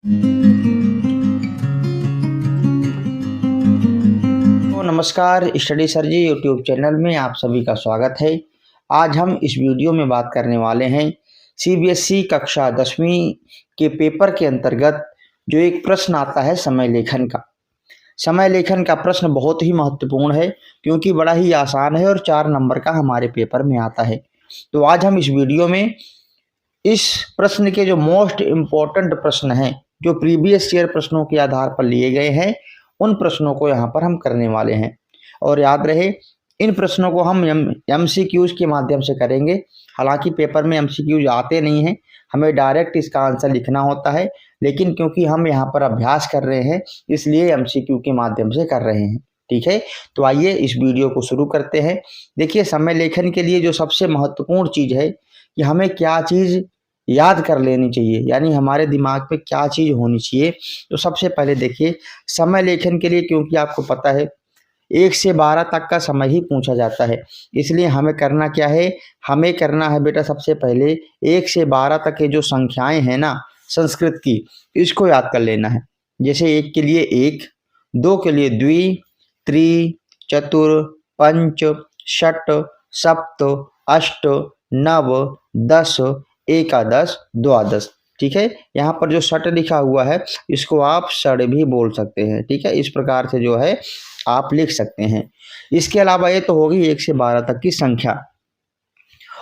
तो नमस्कार study sir जी YouTube channel में आप सभी का स्वागत है। आज हम इस वीडियो में बात करने वाले हैं सीबीएसई कक्षा 10वीं के पेपर के अंतर्गत जो एक प्रश्न आता है समय लेखन का। समय लेखन का प्रश्न बहुत ही महत्वपूर्ण है क्योंकि बड़ा ही आसान है और 4 नंबर का हमारे पेपर में आता है। तो आज हम इस वीडियो में इस प्रश्न के जो मोस्ट इम्पोर्टेंट प्रश्न हैं, जो प्रीवियस ईयर प्रश्नों के आधार पर लिए गए हैं, उन प्रश्नों को यहाँ पर हम करने वाले हैं। और याद रहे, इन प्रश्नों को हम एमसीक्यूज के माध्यम से करेंगे। हालांकि पेपर में एमसीक्यूज आते नहीं हैं, हमें डायरेक्ट इसका आंसर लिखना होता है, लेकिन क्योंकि हम यहाँ पर अभ्यास कर रहे हैं इसलिए एमसीक्यू के माध्यम से कर रहे हैं। ठीक है, तो आइए इस वीडियो को शुरू करते हैं। देखिए, समय लेखन के लिए जो सबसे महत्वपूर्ण चीज़ है कि हमें क्या चीज़ याद कर लेनी चाहिए, यानी हमारे दिमाग में क्या चीज़ होनी चाहिए। तो सबसे पहले देखिए, समय लेखन के लिए क्योंकि आपको पता है 1 से 12 तक का समय ही पूछा जाता है, इसलिए हमें करना क्या है, हमें करना है बेटा सबसे पहले 1 से 12 तक के जो संख्याएं हैं ना संस्कृत की, इसको याद कर लेना है। जैसे 1 के लिए 1, 2 के लिए द्वि, त्रि, चतुर, पंच, षट, सप्त, अष्ट, नव, 10, एकादश, द्वादश। ठीक है, यहाँ पर जो षट लिखा हुआ है इसको आप षड भी बोल सकते हैं। ठीक है, इस प्रकार से जो है आप लिख सकते हैं। इसके अलावा ये तो होगी 1 से 12 तक की संख्या।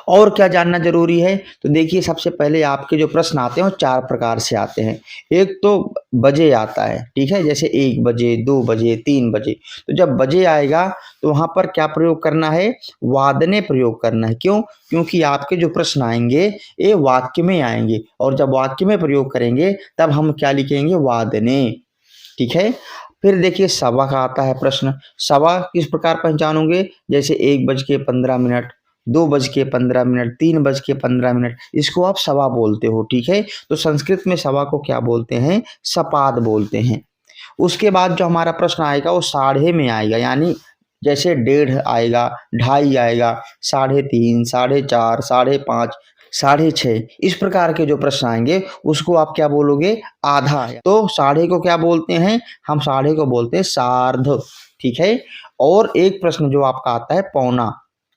और क्या जानना जरूरी है, तो देखिए सबसे पहले आपके जो प्रश्न आते हैं वो 4 प्रकार से आते हैं। एक तो बजे आता है, ठीक है, जैसे 1 बजे, 2 बजे, 3 बजे। तो जब बजे आएगा तो वहां पर क्या प्रयोग करना है, वादने प्रयोग करना है। क्यों? क्योंकि आपके जो प्रश्न आएंगे ये वाक्य में आएंगे, और जब वाक्य में प्रयोग करेंगे तब हम क्या लिखेंगे, वादने। ठीक है, फिर देखिए सवा का आता है प्रश्न। सवा किस प्रकार पहचानोगे, जैसे 1:15, 2:15, 3:15, इसको आप सवा बोलते हो। ठीक है, तो संस्कृत में सवा को क्या बोलते हैं, सपाद बोलते हैं। उसके बाद जो हमारा प्रश्न आएगा वो साढ़े में आएगा, यानी जैसे 1:30 आएगा, 2:30 आएगा, 3:30, 4:30, 5:30, 6:30, इस प्रकार के जो प्रश्न आएंगे उसको आप क्या बोलोगे, आधा। तो साढ़े को क्या बोलते हैं, हम साढ़े को बोलते हैं सार्ध। ठीक है, और एक प्रश्न जो आपका आता है पौना,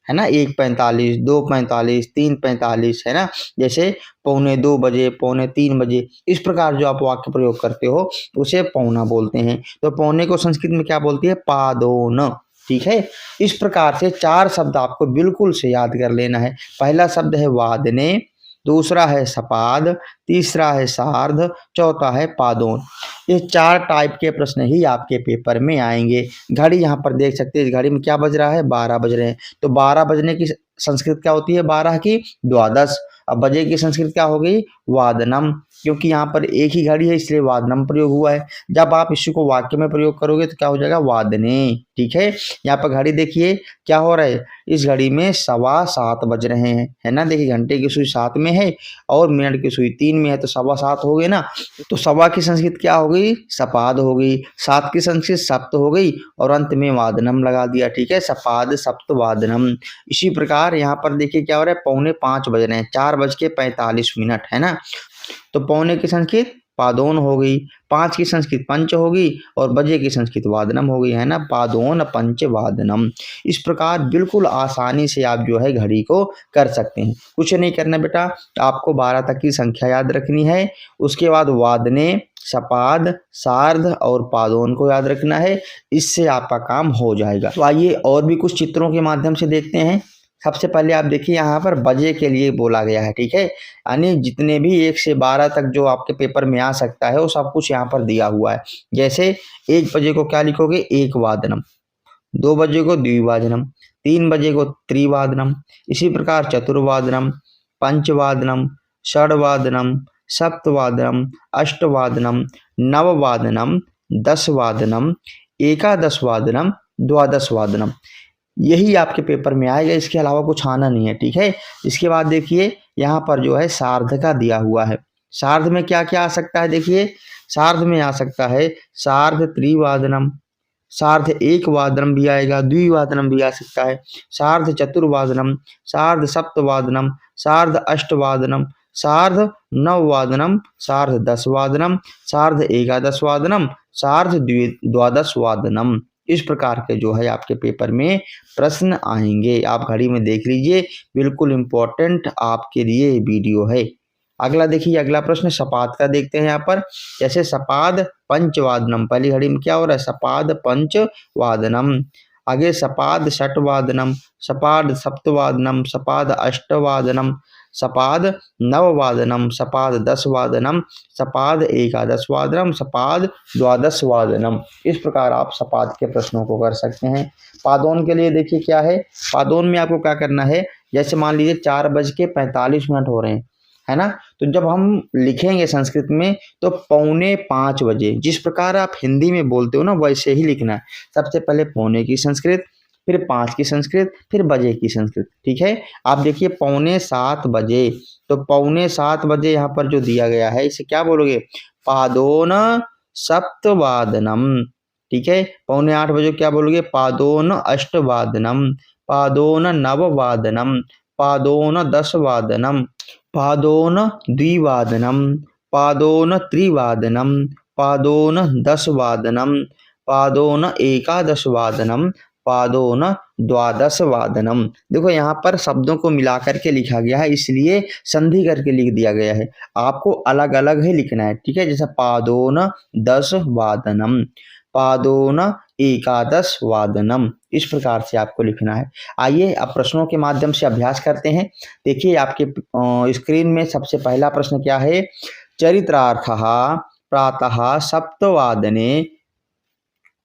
है ना, 1:45, 2:45, 3:45, है ना, जैसे 1:45 बजे, 2:45 इस प्रकार जो आप वाक्य प्रयोग करते हो उसे पौना बोलते हैं। तो पौने को संस्कृत में क्या बोलती है, पादोन। ठीक है, इस प्रकार से 4 शब्द आपको बिल्कुल से याद कर लेना है। पहला शब्द है वादने, दूसरा है सपाद, तीसरा है सार्ध, चौथा है पादोन। ये 4 टाइप के प्रश्न ही आपके पेपर में आएंगे। घड़ी यहाँ पर देख सकते हैं, इस घड़ी में क्या बज रहा है, 12 बज रहे हैं। तो 12 बजने की संस्कृत क्या होती है, 12 की द्वादश। अब बजे की संस्कृत क्या हो गई, वादनम। क्योंकि यहाँ पर एक ही घड़ी है इसलिए वादनम प्रयोग हुआ है। जब आप इसको वाक्य में प्रयोग करोगे तो क्या हो जाएगा, वादने। ठीक है, यहाँ पर घड़ी देखिए क्या हो रहा है, इस घड़ी में 7:15 बज रहे हैं, है ना। देखिए घंटे की सुई 7 में है और मिनट की सुई 3 में है, तो 7:15 हो गए ना। तो सवा की संस्कृत क्या हो गई, सपाद हो गई, 7 की संस्कृत सप्त हो गई, और अंत में वादनम लगा दिया। ठीक है, सपाद सप्त वादनम। इसी प्रकार यहाँ पर देखिए क्या हो रहा है, 4:45 बज रहे हैं, 4:45, है ना। तो पौने की संस्कृत पादोन हो गई, 5 की संस्कृत पंच होगी, और बजे की संस्कृत वादनम हो गई, है ना, पादोन पंच वादनम। इस प्रकार बिल्कुल आसानी से आप जो है घड़ी को कर सकते हैं। कुछ नहीं करना बेटा, आपको 12 तक की संख्या याद रखनी है। उसके बाद वादने, सपाद, सार्ध और पादोन को याद रखना है, इससे आपका काम हो जाएगा। तो आइए और भी कुछ चित्रों के माध्यम से देखते हैं। सबसे पहले आप देखिए यहाँ पर बजे के लिए बोला गया है। ठीक है, यानी जितने भी 1 से 12 तक जो आपके पेपर में आ सकता है वो सब कुछ यहाँ पर दिया हुआ है। जैसे 1 बजे को क्या लिखोगे, एक वादनम, 2 बजे को द्विवादनम, 3 बजे को त्रिवादनम, इसी प्रकार चतुर्वादनम, पंचवादनम, षडवादनम, सप्तवादनम, अष्टवादनम, नववादनम, 10वादनम, एकादशवादनम, द्वादशवादनम। यही आपके पेपर में आएगा, इसके अलावा कुछ आना नहीं है। ठीक है, इसके बाद देखिए यहाँ पर जो है सार्ध का दिया हुआ है। सार्ध में क्या क्या आ सकता है, देखिए सार्ध में आ सकता है सार्ध त्रिवादनम, सार्ध एक वादनम भी आएगा, द्विवादनम भी आ सकता है, सार्ध चतुर्वादनम, सार्ध सप्तवादनम, सार्ध अष्टवादनम, सार्ध नववादनम, सार्ध दसवादनम, सार्ध एकादशवादनम, सार्ध द्वादशवादनम। इस प्रकार के जो है आपके पेपर में प्रश्न आएंगे। आप घड़ी में देख लीजिए, बिल्कुल इम्पोर्टेंट आपके लिए वीडियो है। अगला देखिए, अगला प्रश्न सपाद का देखते हैं यहाँ पर। जैसे सपाद पंचवादनम, पहली घड़ी में क्या हो रहा है, सपाद पंचवादनम। आगे सपाद षटवादनम, सपाद सप्तवादनम, सपाद अष्टवादनम, सपाद नववादनम, सपाद दसवादनम, सपाद एकादशवादनम, सपाद द्वादशवादनम। इस प्रकार आप सपाद के प्रश्नों को कर सकते हैं। पादोन के लिए देखिए क्या है, पादोन में आपको क्या करना है, जैसे मान लीजिए 4:45 हो रहे हैं, है ना, तो जब हम लिखेंगे संस्कृत में तो 4:45 बजे, जिस प्रकार आप हिंदी में बोलते हो ना वैसे ही लिखना है। सबसे पहले पौने की संस्कृत, फिर 5 की संस्कृत, फिर बजे की संस्कृत। ठीक है, आप देखिए 6:45 बजे, तो 6:45 बजे यहाँ पर जो दिया गया है इसे क्या बोलोगे, पादोन सप्तवादनम। ठीक है, 7:45 बजे क्या बोलोगे, पादोन अष्टवादनम, पादोन नववादनम, पादोन दसवादनम, पादोन द्विवादनम, पादोन त्रिवादनम, पादोन दसवादनम, पादोन एकादशवादनम, पादोन द्वादशवादनम। देखो यहाँ पर शब्दों को मिला करके लिखा गया है, इसलिए संधि करके लिख दिया गया है। आपको अलग अलग ही लिखना है। ठीक है, जैसे पादोन दसवादनम, पादोन एकादश वादनम, इस प्रकार से आपको लिखना है। आइए अब प्रश्नों के माध्यम से अभ्यास करते हैं। देखिए आपके स्क्रीन में सबसे पहला प्रश्न क्या है, चरित्रार्थः प्रातः सप्तवादने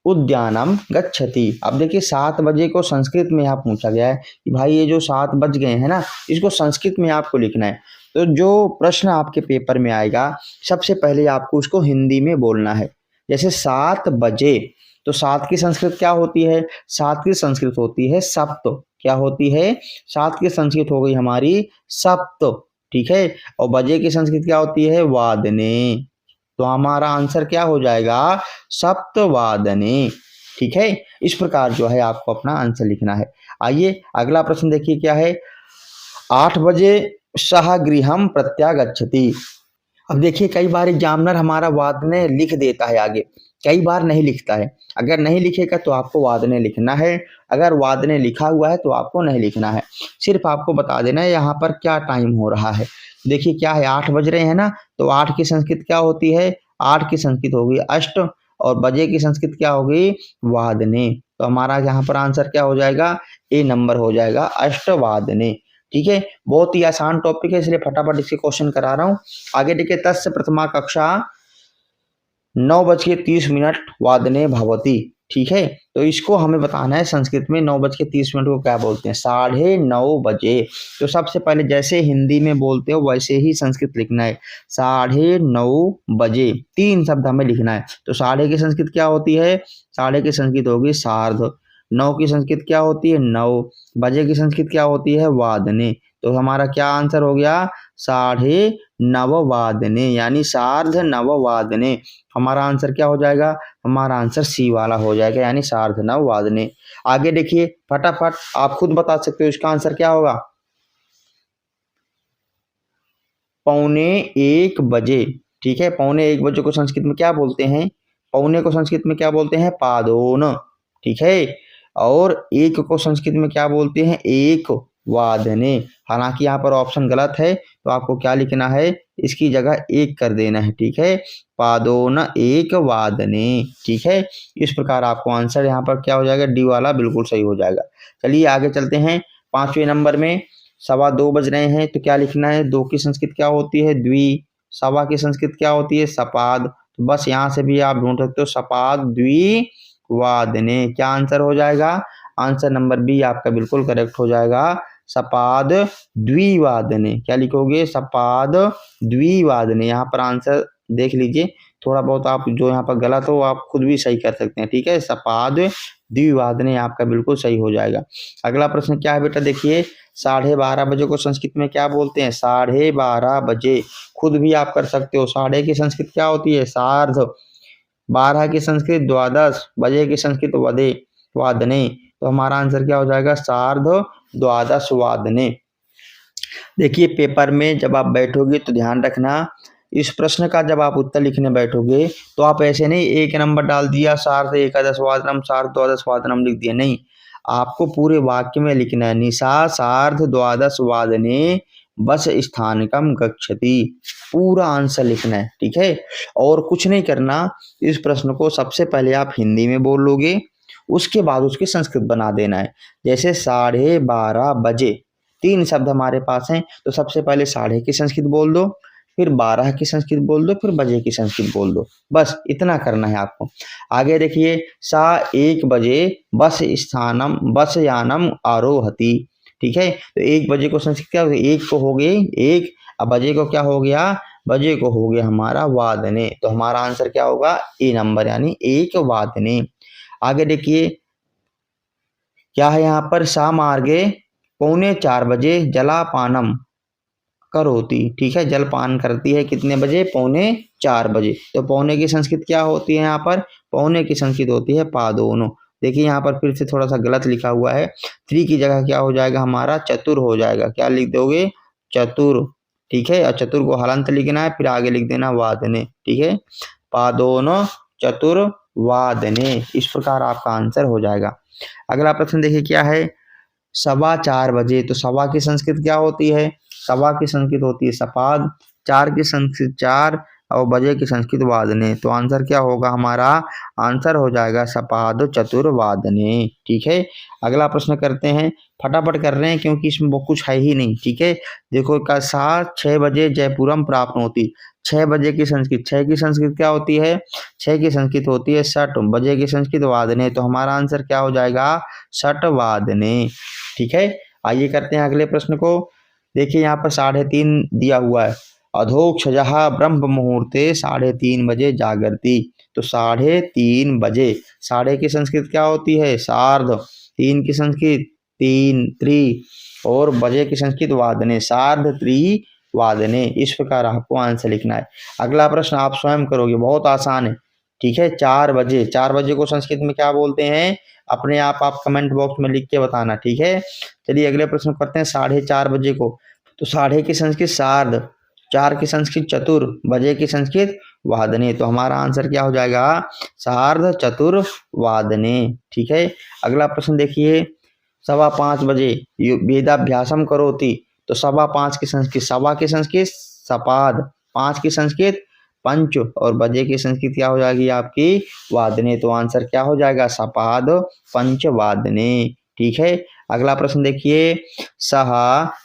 उद्यानम गच्छति। अब देखिए 7 बजे को संस्कृत में यहाँ पूछा गया है कि भाई ये जो 7 बज गए हैं ना, इसको संस्कृत में आपको लिखना है। तो जो प्रश्न आपके पेपर में आएगा सबसे पहले आपको उसको हिंदी में बोलना है। जैसे 7 बजे, तो 7 की संस्कृत क्या होती है, 7 की संस्कृत होती है सप्त। क्या होती है, 7 की संस्कृत हो गई हमारी सप्त। ठीक है, और बजे की संस्कृत क्या होती है, वादने। तो हमारा आंसर क्या हो जाएगा, सप्तवादने। ठीक है, इस प्रकार जो है आपको अपना आंसर लिखना है। आइए अगला प्रश्न देखिए क्या है, 8 बजे सह गृहम प्रत्यागच्छति। अब देखिए कई बार एग्जामिनर हमारा वादने लिख देता है आगे, कई बार नहीं लिखता है। अगर नहीं लिखेगा तो आपको वादने लिखना है, अगर वादने लिखा हुआ है तो आपको नहीं लिखना है। सिर्फ आपको बता देना है यहाँ पर क्या टाइम हो रहा है। देखिए क्या है, 8 बज रहे हैं ना, तो 8 की संस्कृत क्या होती है, 8 की संस्कृत होगी अष्ट, और बजे की संस्कृत क्या होगी, वादने। तो हमारा यहाँ पर आंसर क्या हो जाएगा, ए नंबर हो जाएगा, अष्टवादने। ठीक है, बहुत ही आसान टॉपिक है, इसलिए फटाफट इसके क्वेश्चन करा रहा हूँ। आगे देखिए, तस्य प्रथमा कक्षा 9:30 वादने भवति। ठीक है, तो इसको हमें बताना है संस्कृत में 9:30 को क्या बोलते हैं, 9:30 बजे। तो सबसे पहले जैसे हिंदी में बोलते हो वैसे ही संस्कृत लिखना है, 9:30 बजे। 3 शब्द हमें लिखना है। तो साढ़े की संस्कृत क्या होती है, साढ़े की संस्कृत होगी सार्ध, 9 की संस्कृत क्या होती है, 9, बजे की संस्कृत क्या होती है, वादने। तो हमारा क्या आंसर हो गया, 9:30 यानी सार्ध नववादने। हमारा आंसर क्या हो जाएगा, हमारा आंसर सी वाला हो जाएगा, यानी सार्ध नववादने। आगे देखिए फटाफट आप खुद बता सकते हो इसका आंसर क्या होगा, 1:45 बजे। ठीक है, 1:45 को संस्कृत में क्या बोलते हैं, पौने को संस्कृत में क्या बोलते हैं, पादोन। ठीक है, और 1 को संस्कृत में क्या बोलते हैं, एक वादने। हालांकि यहाँ पर ऑप्शन गलत है, तो आपको क्या लिखना है, इसकी जगह 1 कर देना है। ठीक है, पादोन एक वादने। ठीक है, इस प्रकार आपको आंसर यहाँ पर क्या हो जाएगा, डी वाला बिल्कुल सही हो जाएगा। चलिए आगे चलते हैं। 5वें नंबर में 2:15 बज रहे हैं, तो क्या लिखना है, 2 की संस्कृत क्या होती है, द्वि, सवा की संस्कृत क्या होती है, सपाद। तो बस यहाँ से भी आप ढूंढ सकते हो, सपाद द्विवादने। क्या आंसर हो जाएगा, आंसर नंबर बी आपका बिल्कुल करेक्ट हो जाएगा, सपाद द्विवादने। क्या लिखोगे, सपाद द्विवादने। यहाँ पर आंसर देख लीजिए, थोड़ा बहुत आप जो यहाँ पर गलत हो आप खुद भी सही कर सकते हैं। ठीक है, सपाद द्विवादने आपका बिल्कुल सही हो जाएगा। अगला प्रश्न क्या है बेटा, देखिए 12:30 बजे को संस्कृत में क्या बोलते हैं, 12:30 बजे। खुद भी आप कर सकते हो, साढ़े की संस्कृत क्या होती है, सार्ध, 12 की संस्कृत द्वादश, बजे की संस्कृत वदे वादने। तो हमारा आंसर क्या हो जाएगा, सार्ध द्वादश वादने। देखिए पेपर में जब आप बैठोगे तो ध्यान रखना, इस प्रश्न का जब आप उत्तर लिखने बैठोगे तो आप ऐसे नहीं एक नंबर डाल दिया सार्ध एकादश वादनम सार्ध द्वादश वादनम लिख दिया, नहीं, आपको पूरे वाक्य में लिखना है निशा सार्ध द्वादश वादने बस स्थानकम गच्छति, पूरा आंसर लिखना है, ठीक है। और कुछ नहीं करना, इस प्रश्न को सबसे पहले आप हिंदी में बोल लोगे, उसके बाद उसकी संस्कृत बना देना है। जैसे 12:30 बजे, तीन शब्द हमारे पास हैं, तो सबसे पहले साढ़े की संस्कृत बोल दो, फिर 12 की संस्कृत बोल दो, फिर बजे की संस्कृत बोल दो, बस इतना करना है आपको। आगे देखिए, सा 1 बजे बस स्थानम बस यानम आरोहति, ठीक है। तो 1 बजे को संस्कृत क्या हो गया, एक को हो गई एक, अब बजे को क्या हो गया, बजे को हो गया हमारा वादने, तो हमारा आंसर क्या होगा, ए नंबर यानी एक वादने। आगे देखिए क्या है यहाँ पर, सा मार्गे 3:45 बजे जलापानम करोति, ठीक है, जलपान करती है कितने बजे, 3:45 बजे। तो पौने की संस्कृत क्या होती है यहाँ पर, पौने की संस्कृत होती है पादोनो। देखिए यहाँ पर फिर से थोड़ा सा गलत लिखा हुआ है, 3 की जगह क्या हो जाएगा हमारा चतुर हो जाएगा, क्या लिख दोगे, चतुर, ठीक है। और चतुर को हलंत लिखना है, फिर आगे लिख देना वादने, ठीक है, पादोनो चतुर वादने, इस प्रकार आपका आंसर हो जाएगा। अगला प्रश्न देखिए क्या है, 4:15 बजे, तो सवा की संस्कृत क्या होती है, सवा की संस्कृत होती है सपाद, 4 की संस्कृत चार, और बजे की संस्कृत वादने, तो आंसर क्या होगा हमारा, आंसर हो जाएगा सपाद चतुर्वादने, ठीक है। अगला प्रश्न करते हैं, फटाफट कर रहे हैं क्योंकि इसमें बहुत कुछ है ही नहीं, ठीक है। देखो का 6 बजे जयपुरम प्राप्त होती, 6 बजे की संस्कृत, 6 की संस्कृत क्या होती है, 6 की संस्कृत होती है सट, बजे की संस्कृत वादने, तो हमारा आंसर क्या हो जाएगा, सट वादने, ठीक है। आइए करते हैं अगले प्रश्न को। देखिए यहाँ पर 3:30 दिया हुआ है, अधोक्षजः ब्रह्म मुहूर्ते 3:30 बजे जागरती, तो 3:30 बजे, साढ़े की संस्कृत क्या होती है सार्ध, 3 की संस्कृत तीन त्रि, और बजे की संस्कृत वादने, सार्ध त्रि वादने, इस प्रकार आपको आंसर लिखना है। अगला प्रश्न आप स्वयं करोगे, बहुत आसान है, ठीक है। 4 बजे, 4 बजे को संस्कृत में क्या बोलते हैं, अपने आप कमेंट बॉक्स में लिख के बताना, ठीक है। चलिए अगले प्रश्न करते हैं, 4:30 बजे को, तो साढ़े की संस्कृत सार्ध, 4 की संस्कृत चतुर, बजे की संस्कृत वादने, तो हमारा आंसर क्या हो जाएगा, सार्ध चतुर वादने, ठीक है। अगला प्रश्न देखिए, 5:15 बजे वेदाभ्यासम करोति, तो 5:15 की संस्कृत, सवा की संस्कृत सपाद, 5 की संस्कृत पंच, और बजे की संस्कृत क्या हो जाएगी आपकी वादने, तो आंसर क्या हो जाएगा सपाद पंच वादने, ठीक है। अगला प्रश्न देखिए, सह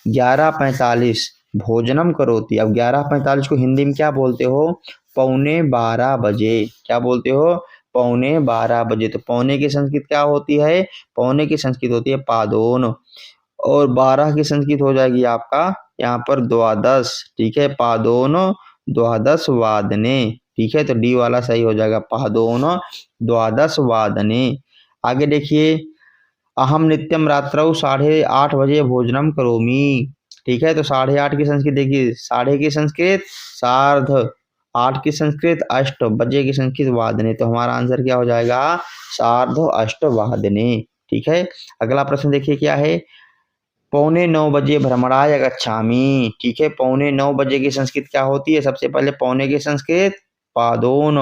11:45 भोजनम करोति, अब 11:45 को हिंदी में क्या बोलते हो, 11:15 बजे, क्या बोलते हो, 11:15 बजे, तो पौने की संस्कृत क्या होती है, पौने की संस्कृत होती है पादोन, और 12 की संस्कृत हो जाएगी आपका यहाँ पर द्वादश, ठीक है, पादोन द्वादश वादने, ठीक है, तो डी वाला सही हो जाएगा, पादोन द्वादश वादने। आगे देखिए, अहम नित्यम रात्रौ 8:30 बजे भोजनम करोमि, ठीक है, तो 8:30 की संस्कृत देखिए, साढ़े की संस्कृत सार्ध, 8 की संस्कृत अष्ट, बजे की संस्कृत वादने, तो हमारा आंसर क्या हो जाएगा सार्ध अष्ट वादने, ठीक है। अगला प्रश्न देखिए क्या है, 8:45 भ्रमणाय गच्छामि, ठीक है, 8:45 की संस्कृत क्या होती है, सबसे पहले पौने की संस्कृत पादोन,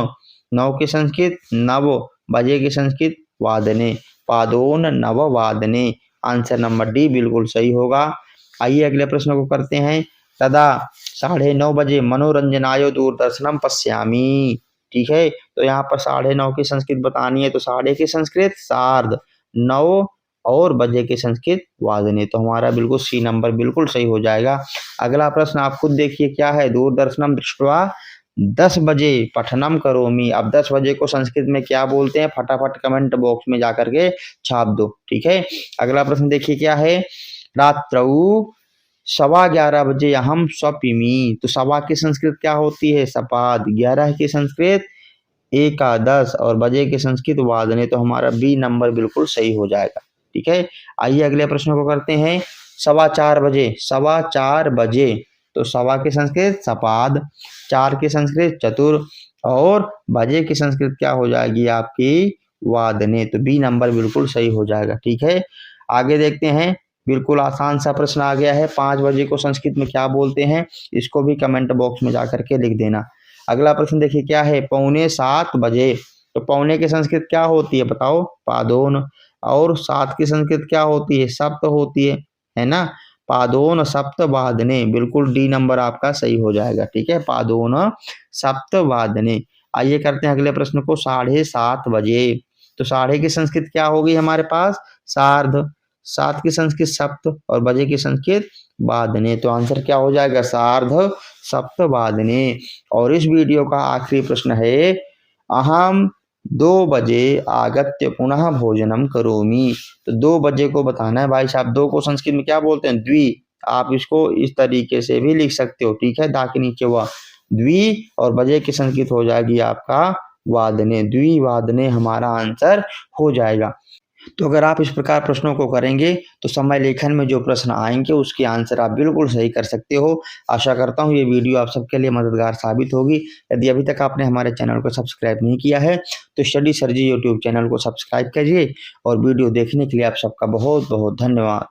9 की संस्कृत नव, बजे की संस्कृत वादने, पादोन नव वादने, आंसर नंबर डी बिल्कुल सही होगा। आइए अगले प्रश्न को करते हैं, तदा 9:30 बजे मनोरंजनाय दूरदर्शनम पश्यामि, ठीक है, तो यहाँ पर 9:30 की संस्कृत बतानी है, तो साढ़े की संस्कृत सार्ध, 9 और बजे की संस्कृत वादने, तो हमारा बिल्कुल सी नंबर बिल्कुल सही हो जाएगा। अगला प्रश्न आप खुद देखिए क्या है, दूरदर्शनम दृष्ट्वा 10 बजे पठनम करोमि, अब 10 बजे को संस्कृत में क्या बोलते हैं, फटाफट कमेंट बॉक्स में जाकर के छाप दो, ठीक है। अगला प्रश्न देखिए क्या है, रात्रौ 11:15 बजे अहम स्वपिमि, तो सवा की संस्कृत क्या होती है सपाद, 11 की संस्कृत एकादश, और बजे की संस्कृत वादने, तो हमारा बी नंबर बिल्कुल सही हो जाएगा, ठीक है। आइए अगले प्रश्न को करते हैं, 4:15 बजे, 4:15 बजे, तो सवा की संस्कृत सपाद, 4 की संस्कृत चतुर, और बजे की संस्कृत क्या हो जाएगी आपकी वादने, तो बी नंबर बिल्कुल सही हो जाएगा, ठीक है। आगे देखते हैं, बिल्कुल आसान सा प्रश्न आ गया है। 5 बजे को संस्कृत में क्या बोलते हैं, इसको भी कमेंट बॉक्स में जा करके लिख देना। अगला प्रश्न देखिए क्या है, पौने 7 बजे। तो पौने की संस्कृत क्या होती है बताओ, पादोन। और 7 की संस्कृत क्या होती है, सप्त होती है ना। पादोन सप्त वादने, बिल्कुल डी नंबर आपका सही हो जाएगा। ठीक है, पादोन सप्त वादने। आइए करते हैं अगले प्रश्न को, 7:30 बजे। तो साढ़े की संस्कृत क्या होगी हमारे पास, सार्ध। 7 की संस्कृत सप्त और बजे की संस्कृत वादने। तो आंसर क्या हो जाएगा, सार्ध सप्त वादने। और इस वीडियो का आखिरी प्रश्न है, अहम 2 बजे आगत्य पुनः भोजनम करोमि। तो 2 बजे को बताना है भाई साहब। 2 को संस्कृत में क्या बोलते हैं, द्वि। आप इसको इस तरीके से भी लिख सकते हो। ठीक है, दा के नीचे हुआ द्वि और बजे की संस्कृत हो जाएगी आपका वादने, द्विवादने हमारा आंसर हो जाएगा। तो अगर आप इस प्रकार प्रश्नों को करेंगे तो समय लेखन में जो प्रश्न आएंगे उसके आंसर आप बिल्कुल सही कर सकते हो। आशा करता हूँ ये वीडियो आप सबके लिए मददगार साबित होगी। यदि अभी तक आपने हमारे चैनल को सब्सक्राइब नहीं किया है तो स्टडी सर जी यूट्यूब चैनल को सब्सक्राइब करिए। और वीडियो देखने के लिए आप सबका बहुत बहुत धन्यवाद।